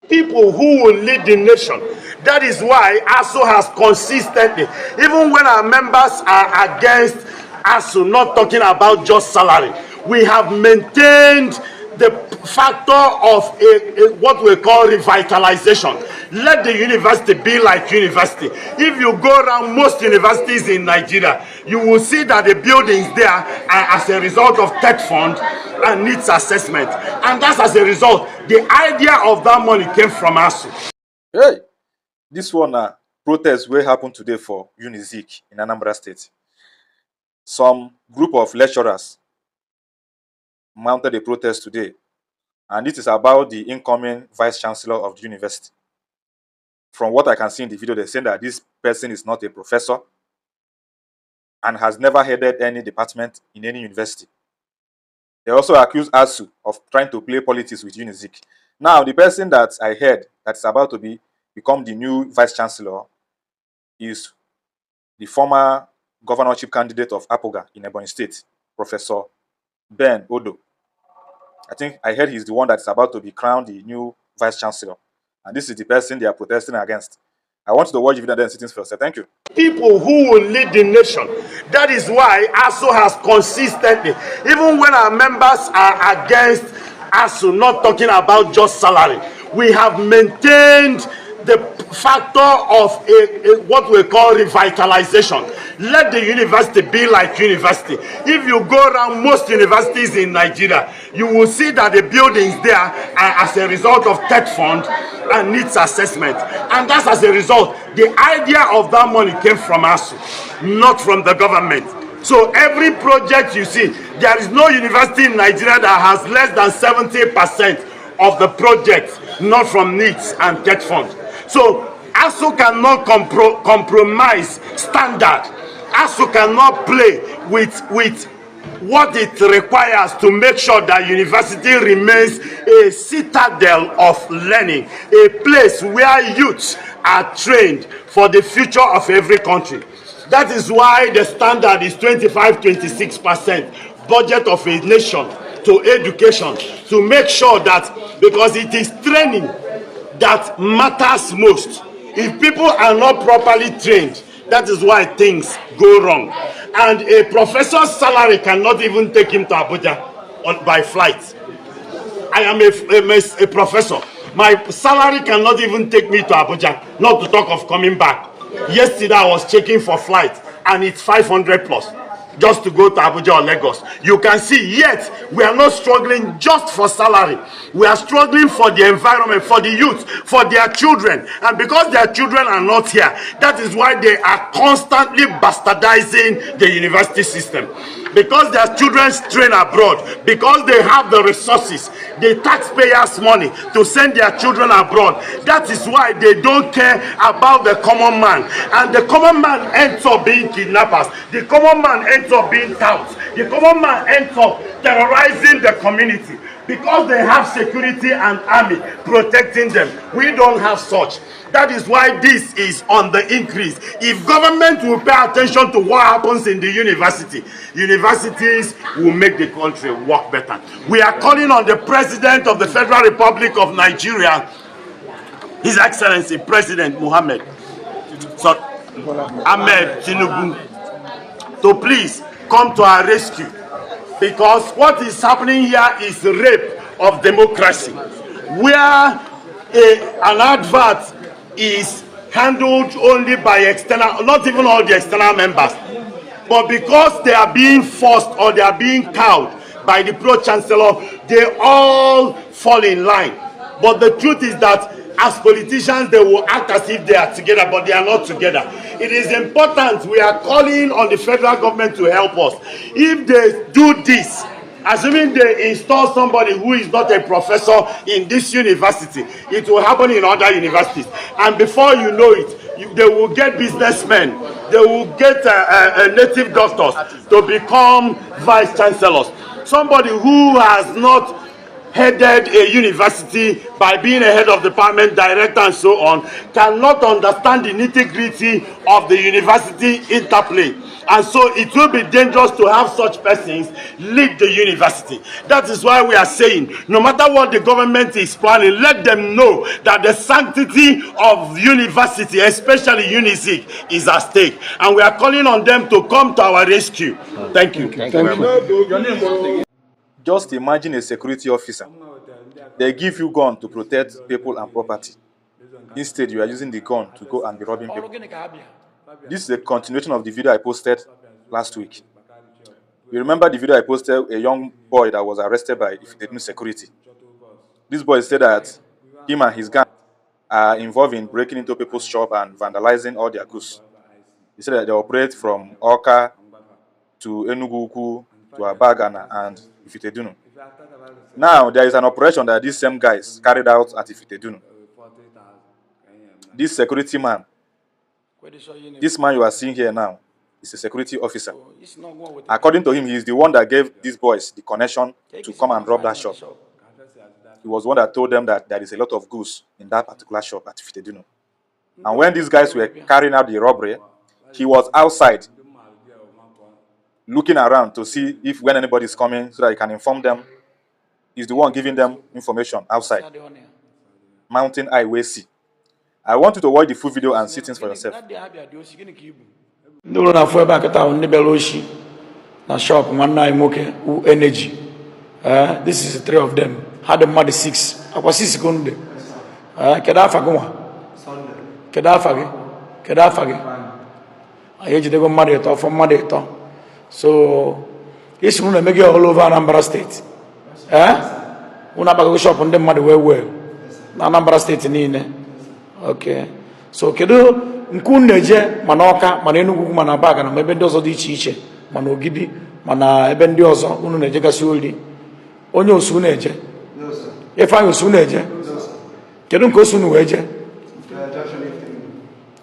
people who will lead the nation. That is why ASUU has consistently, even when our members are against ASUU, not talking about just salary, we have maintained the factor of what we call revitalization. Let the university be like university. If you go around most universities in Nigeria, you will see that the buildings there are as a result of tech fund and needs assessment. And that's as a result. The idea of that money came from ASUU. Hey, this one protest will happen today for Unizik in Anambra State. Some group of lecturers mounted a protest today, and it is about the incoming vice chancellor of the university. From what I can see in the video, they're saying that this person is not a professor and has never headed any department in any university. They also accuse ASUU of trying to play politics with Unizik. Now, the person that I heard that is about to become the new vice chancellor is the former governorship candidate of APOGA in Ebonyi State, Professor Ben Odo. I think I heard he's the one that is about to be crowned the new vice chancellor. And this is the person they are protesting against. I want you to watch the video and then sit first. Thank you. People who will lead the nation. That is why ASUU has consistently, even when our members are against ASUU, not talking about just salary, we have maintained the factor of what we call revitalization. Let the university be like university. If you go around most universities in Nigeria, you will see that the buildings there are as a result of tech fund and needs assessment. And that's as a result. The idea of that money came from ASUU, not from the government. So every project you see, there is no university in Nigeria that has less than 70% of the projects not from needs and tech fund. So ASUU cannot compromise standard. ASUU cannot play with what it requires to make sure that university remains a citadel of learning, a place where youths are trained for the future of every country. That is why the standard is 25-26% budget of a nation to education, to make sure that, because it is training that matters most. If people are not properly trained, that is why things go wrong. And a professor's salary cannot even take him to Abuja by flight. I am a professor. My salary cannot even take me to Abuja, not to talk of coming back. Yesterday I was checking for flight and it's 500 plus. Just to go to Abuja or Lagos. You can see, yet we are not struggling just for salary. We are struggling for the environment, for the youth, for their children. And because their children are not here, that is why they are constantly bastardizing the university system. Because their children train abroad, because they have the resources, the taxpayers' money to send their children abroad. That is why they don't care about the common man. And the common man ends up being kidnappers. The common man ends up being touts. The common man ends up terrorizing the community because they have security and army protecting them. We don't have such. That is why this is on the increase. If government will pay attention to what happens in the university, universities will make the country work better. We are calling on the President of the Federal Republic of Nigeria, His Excellency President Ahmed Tinubu, to please come to our rescue, because what is happening here is rape of democracy, where an advert is handled only by external, not even all the external members, but because they are being forced or they are being cowed by the pro-chancellor, they all fall in line. But the truth is that as politicians, they will act as if they are together, but they are not together. It is important. We are calling on the federal government to help us. If they do this, assuming they install somebody who is not a professor in this university, it will happen in other universities. And before you know it, they will get businessmen, they will get native doctors to become vice chancellors. Somebody who has not headed a university by being a head of department, director, and so on, cannot understand the nitty-gritty of the university interplay. And so it will be dangerous to have such persons lead the university. That is why we are saying, no matter what the government is planning, let them know that the sanctity of university, especially Unizik, is at stake. And we are calling on them to come to our rescue. Thank you. Thank you very much. Just imagine a security officer. They give you gun to protect people and property. Instead, you are using the gun to go and be robbing people. This is a continuation of the video I posted last week. You remember the video I posted, a young boy that was arrested by Ifitedunu security. This boy said that him and his gang are involved in breaking into people's shop and vandalizing all their goods. He said that they operate from Awka to Enugu to Abagana and Ifitedunu. Now, there is an operation that these same guys carried out at Ifitedunu. This security man, this man you are seeing here now, is a security officer. According to him, he is the one that gave these boys the connection to come and rob that shop. He was one that told them that there is a lot of goods in that particular shop at Ifitedunu. And when these guys were carrying out the robbery, he was outside looking around to see if when anybody is coming so that he can inform them. He's the one giving them information outside. Mountain Highway C. I want you to watch the full video and see things for yourself. This is the three of them. Had the mother six. I was 6 seconds. Kedafaguma. Kedafage. I age they go married from mother. So this one make it all over Anambra State. Una bago shop on them mother well. Anambra State ni. Okay. So kedu nkuneje manoka manenugu manabaga na mebe ndozo di iche manogidi mana ebe ndi ozo unu neje gasi oli onye osu neje if I osu neje kedu nko osu nu weje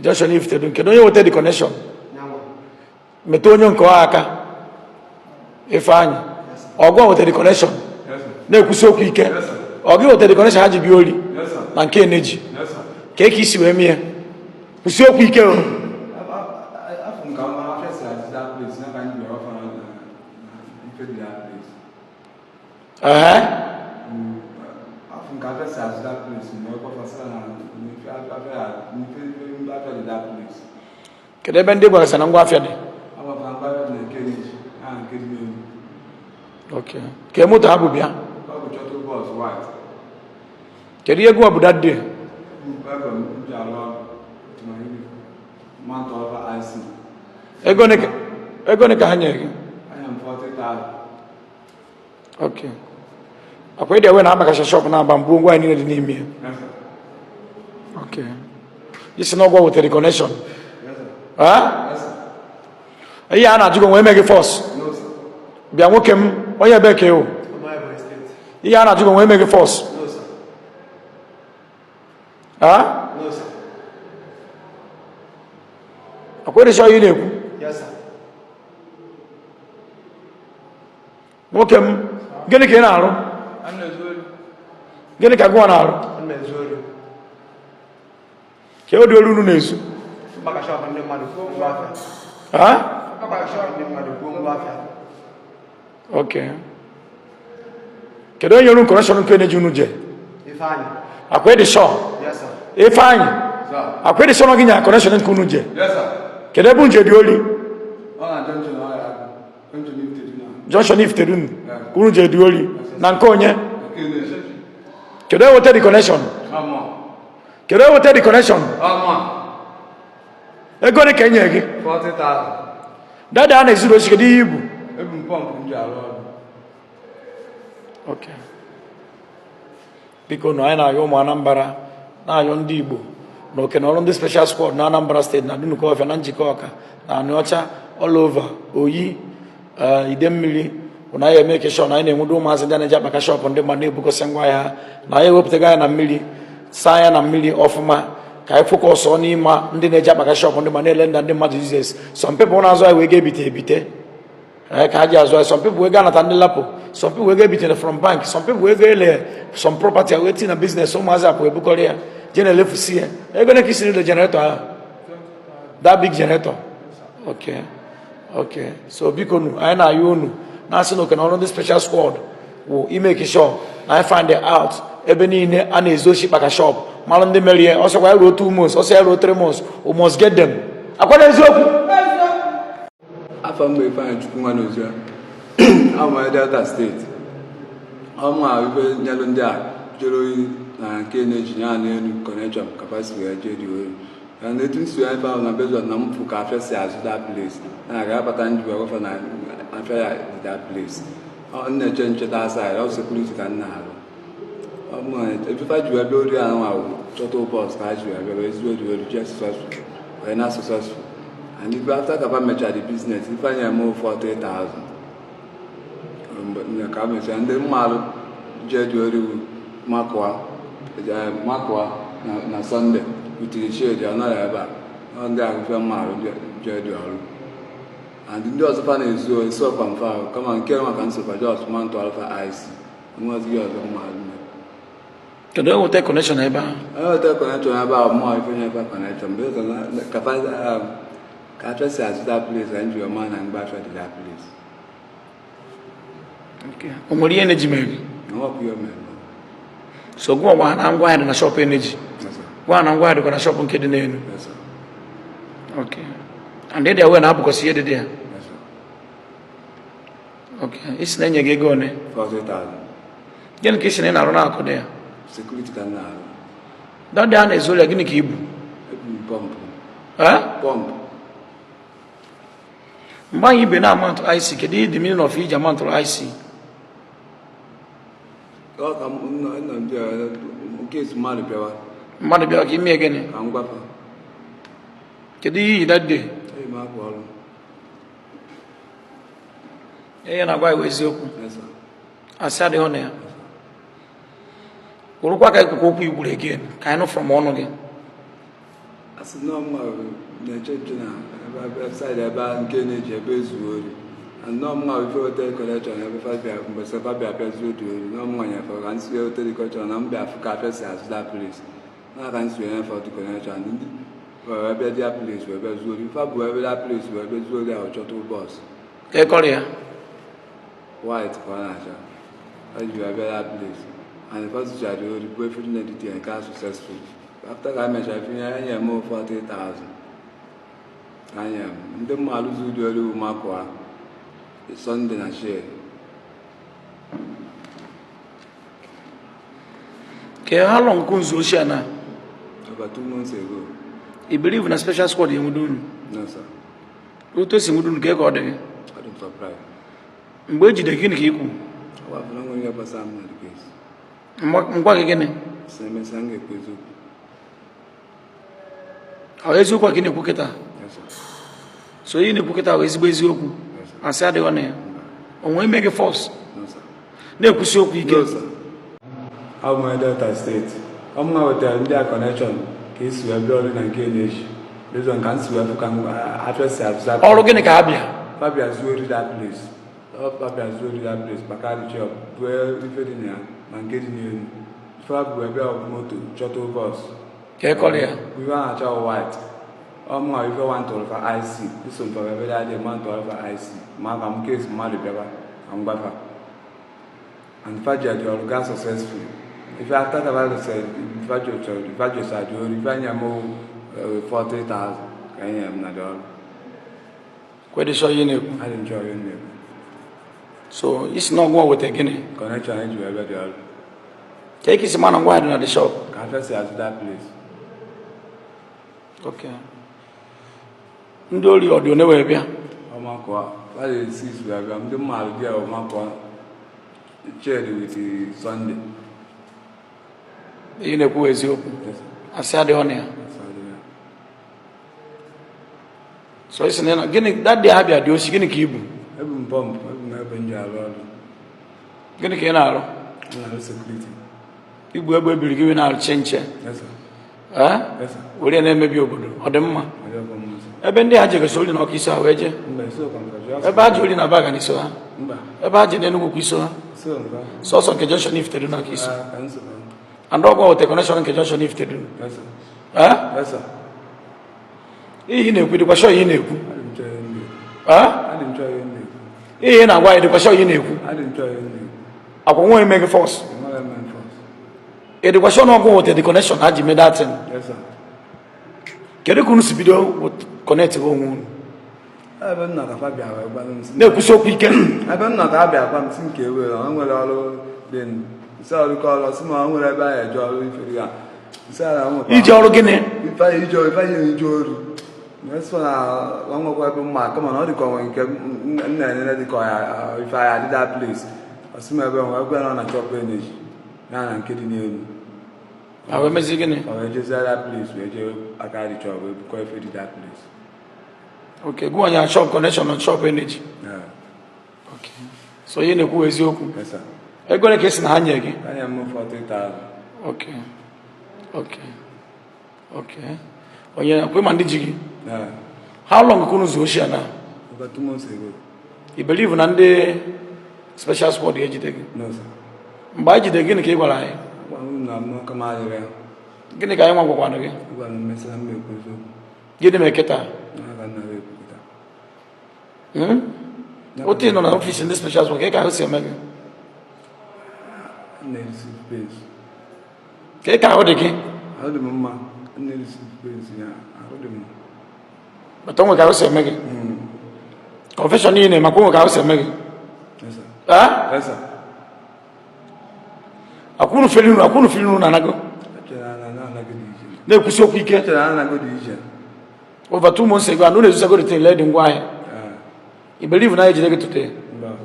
Joshua Ifitedunu kedu onye wote the connection meto onye nko aka if anyị ogwo wote the connection na ekusi okwu ike ogi wote the connection haji bi oli na nke energy Keke isi we mie. Usi okwu ike o. Kede bende gwa sana ngwa afia de. Okay. Ke moto abu bia. Kede yegu abudade. Egone ka hanye. I am 40,000. Okay. Akwai da wena amaka shop na bambu ngwa ni ni mi. Okay. This no go with the connection. Yes sir. Huh? Yes sir. Iya na jugo we make force. No sir. Bia nwokem onye be ke o. Iya na jugo we make force. No sir. Huh? No sir. Akwai da shayi ne ku? Yes sir. Nwokem gịnị ka ị na-arụ? Gịnị ka gụọ na-arụ? Ka o dị olu unu na-ezu? Okay. Kedu onye ru kọneshọn nke na-eji unu je? Ifeanyị. Akwa dị shọ? Yes sir. Ifeanyị. Akwa dị shọ na gị nya kọneshọn nke unu je? Yes sir. Kedu ebe nje dị oli? Junction Ifitedunu. Unu je dị oli. Na nke onye? Kedu ebe wote the connection? Kedu ebe wote the connection? Ego ne kenye gị? 40,000. Dada na ezuru osi kedu ihe ibu? Ebu mpọmpụ ndị arụ ọrụ. Okay. Biko no anyị na-ayọ ụmụ Anambra na-ayọ ndị Igbo na oke na ọrụ ndị special squad na Anambra State na Dunukọfịa na Njikọ Ọka na Anịọcha all over Oyi Idemmili na ya eme sure na anyị na-enwudo ụmụazị ndị na-eji akpaka shop ndị mmadụ na-ebukọsị ngwa ya na anyị ewepụtaga ya na mmiri saa ya na mmiri ọfụma ka anyị focus n'ime ndị na-eji akpaka shop ndị mmadụ na-ele ndị mmadụ uses some people na-azụ anyị wee ga-ebite ebite ka ha ji azụ anyị some people wee ga-anata ndị lapụ some people wee ga-ebite from bank some people wee ga-ele some property wee tinye na business ụmụazị apụ ebukọrọ ya je na-elefusi ya ego na ka isi n'ụlọ generator ahụ that big generator okay Okay, so biko I na you na say no can on the special squad will make sure I find it out ebe niile a na-ezo ship aka shop mara ndị merie ọsọ kwa ruo 2 months ọsọ ya ruo 3 months we must get them akwado eziokwu afọ mgbe ifeanyị chukwu nwa n'ozi ama Delta steeti ọmụ ibe nyelụ ndị a jere oyi na nke na-eji ya n'elu connection capacity wee jee dị oyi and etu nsi ya ebe ahụ na bezọ na mfu ka afịa si azụ that place na aga akpata ndị wewefa na afịa ya dị that place ọ na-eche ncheta asa ya ọ sekuriti ka nna arụ efifa ji ebe ori ahụ ahụ chọta bọs ka ha ji ebe ezigbo dị ori jee successful wee na successful and if after kaba mecha the business ifeanyị eme 40,000 ka mecha ndị mmadụ jee dị ori makụa na Sunday witiri shade ọ nọrọ ebe a ndị ahụfe mmadụ jee dị ọrụ and ndị ọzọfa na-ezu esi ọkwa mfe ahụ kama nke maka nsogbu just man to alpha IC nwazi ya ọzọ mmadụ kedu enweta connection ebe ahụ enweta connection ebe ahụ mụọ ife nyefe connection ka achọsi azụ that place ka nji ọma na mgbe achọ dị that place o nwere ihe na-eji mere nwakwu ihe mere so gwa ọgwa na ngwa ahịa dị na shop energy gwa na ngwa ahịa dịkwa na shop nke dị n'elu okay and they are na abụkọsi ihe dị dị ya okay isi na-enye gị ego one 40,000 gịnị ka isi na ị na-arụ na-akụ dị ya security ka nna arụ dọdị a na-ezu ya gịnị ka ibu pọmpụ mgbe anyị ibe na amount IC kedu the meaning of iji amount IC mmadụ bịa ka ime gịnị kedu ihe iyi that day ihe na-agwa iwe eziokwu asị adịghị na ya kwurụkwa ka ekwukwa okwu igburu again ka anyị nụ from ọnụ gị asị nọọma na-eche nche na webụsaịdị ebe nke na-eji ebe ezuo ori nọọma ife hotel collection ebe mgbe sefabia bịa zuo dị ori nọọma nyefere ka nsi hotel collection na mbịa afụ ka afịa si azụ that place na ka nsi enyefe hotel collection ndị ebe dia place wee ebe zuo ori ife bụ ebe that place wee ebe zuo ori ahụ chọta bọs ekọrọ ya white ka ọ na-acha eji ebe that place and the first charge will be put in the and car successful. After I mentioned, I am 40,000. I am the Maluzu do Makwa, the Sunday and share. Okay, how long comes Oceana? About 2 months ago. You believe in a special squad in Mudun? No, sir. Who told you Mudun get order? I don't supply. Where did the Guinea? I have no one ever some the case. What again? Same as Sangue Pizu. How is you working in Puketa? Yes, sir. So you in Puketa is Bezoku. I said the one here. And we make a force. No, sir. No, Pusoku. No, sir. How my Delta state? I'm now with the India connection. Case we are building and Kenish. This one can't swear to come address that. All organic Abia. Fabia Zuri that place. Fabia Zuri that place. Bakari job. Where we fit in here. Man getting you. Fab we are motor. Choto bus. Kekolia. We want a child white. My if you want to for IC. This one for every day. Man to for IC. Magam case Mali Baba. I'm Bafa. And Fajia the organ successful. If you have talked about the same, Fajia said you if more 40,000. I am not all. Where they show you new. I enjoy your name. So it's not going with a guinea. Connection you ever do. Take his man and go ahead at the shop. Can't say at that place. Okay. Ndoli or do never be. Oh my God. What is this? We have the mal there of my God. Cherry with the Sunday. You know who is you. I said the honor. So it's an getting that day. Have you seen a cube? Every pump, every Benja. Getting a canal. No security. You will be giving out change. Yes, sir. Huh? Yes, sir. We didn't maybe or the ma. I been there. I just sold in Okisa, wedge. A badge in a bag and so. A badge in Enugu, so some conjunction if they do not kiss. And don't go with the connection conjunction if they do. Yes, sir. Huh? Yes, sir. He knew with the show you knew. Huh? I didn't try you. Hey, na why the question you know? I didn't try you. I go one make force. The question not go with the connection. How you made that thing? Yes, sir. Can you come video with connect to one? I don't know if I be a balance. No, so quick. I don't know if I be a balance in Kiwi. I'm going to then so call us some where I buy a job if you are. If I enjoy. That's when I'm going to mark. Come on, how do you go and if I did that place? I see my going on a job energy. Now I'm kidding you. I will miss again. I just that place where I got the job. We quite fit that place. Okay, go on your shop connection on shop energy. Yeah. Okay. So you know who is your Yes, sir. I go to case in hand again. I am 40,000. Okay. Okay. Okay. Oh yeah, we man did you? Yeah. How long ago was Ocean now? About 2 months ago. You believe in the special sport the age again? No, sir. By the again, okay, well, I no come out of there. get a guy one again. Get him a keta. What in on an office in this special sport? I can't see a man. Okay, I would again. How do Mamma? Yeah, I would. But don't go say Megan. Confession in a Macon house and Megan. Yes, sir. Ah? Yes, sir. I couldn't feel you, I couldn't feel you, and I go. No, so quick. Over 2 months ago, I know there's a good thing led in why. You believe in I today? No.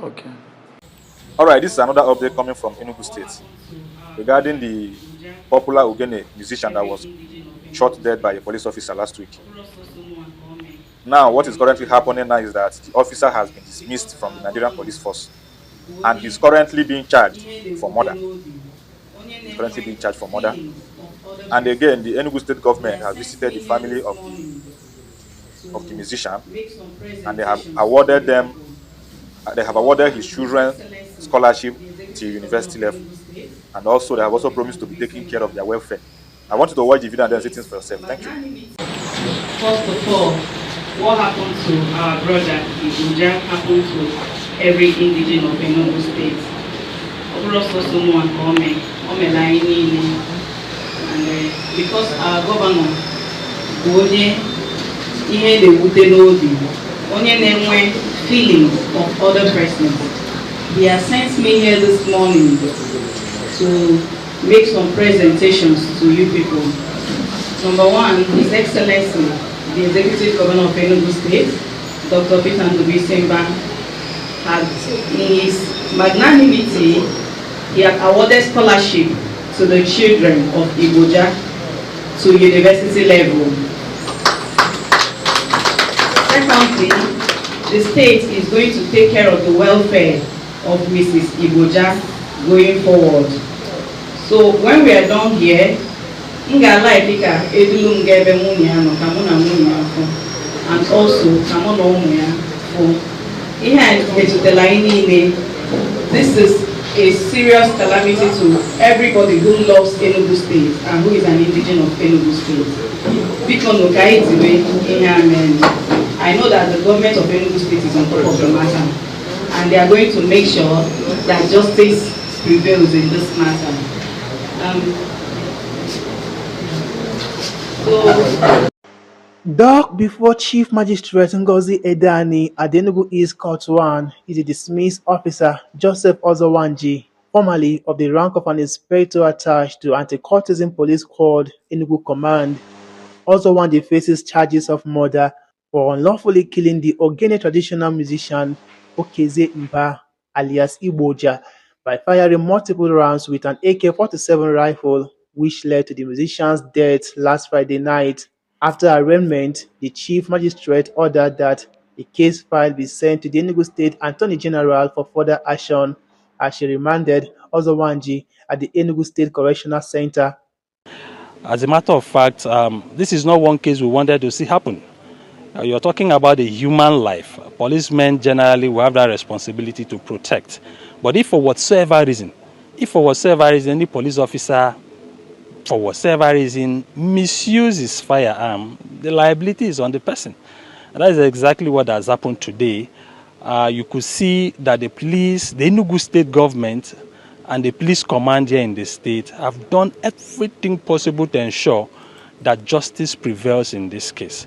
Okay. All right, this is another update coming from Enugu State regarding the popular Ogene musician that was shot dead by a police officer last week. Now, what is currently happening now is that the officer has been dismissed from the Nigerian police force and he's currently being charged for murder. He's currently being charged for murder. And again, the Enugu State government has visited the family of the musician, and they have awarded his children scholarship to university level, and also they have also promised to be taking care of their welfare. I want you to watch the video and then see things for yourself. Thank you. First of all, what happened to our brother Igbo Jah happened to every indigene of Enugu State. And because our governor feelings of other persons, he has sent me here this morning to make some presentations to you people. Number one, His Excellency, the Executive Governor of Enugu State, Dr. Ifitedunu had, in his magnanimity, he had awarded scholarship to the children of Igbo Jah to university level. Secondly, the state is going to take care of the welfare of Mrs. Igbo Jah going forward. So when we are done here, and also this is a serious calamity to everybody who loves Enugu State and who is an indigene of Enugu State. I know that the government of Enugu State is on top of the matter, and they are going to make sure that justice prevails in this matter. Doc before Chief Magistrate Ngozi Edani at the Enugu East Court 1 is a dismissed officer Joseph Ozowanji, formerly of the rank of an inspector attached to Anti-Cultism Police Squad Enugu Command. Ozowanji faces charges of murder for unlawfully killing the Ogene traditional musician Okeze Mba alias Igbo Jah by firing multiple rounds with an AK-47 rifle, which led to the musician's death last Friday night. After arraignment, the Chief Magistrate ordered that the case file be sent to the Enugu State Attorney General for further action, as she remanded Ozowanji at the Enugu State Correctional Center. As a matter of fact, this is not one case we wanted to see happen. You're talking about a human life. Policemen generally will have that responsibility to protect. But if for whatsoever reason, any police officer, for whatever reason, misuses firearm, the liability is on the person. And that is exactly what has happened today. You could see that the police, the Enugu state government, and the police command here in the state have done everything possible to ensure that justice prevails in this case.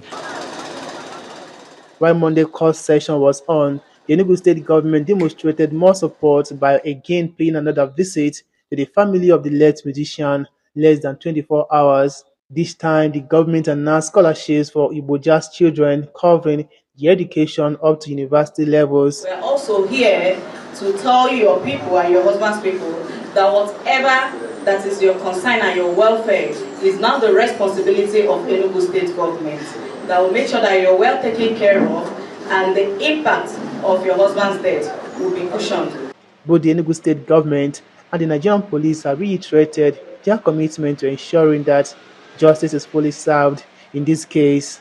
While Monday court session was on, the Enugu state government demonstrated more support by again paying another visit to the family of the late musician less than 24 hours. This time, the government announced scholarships for Igbo Jah's children covering the education up to university levels. We're also here to tell your people and your husband's people that whatever that is your concern and your welfare is now the responsibility of Enugu state government. That will make sure that you're well taken care of and the impact of your husband's death will be cushioned. Both the Enugu state government and the Nigerian police have reiterated their commitment to ensuring that justice is fully served in this case.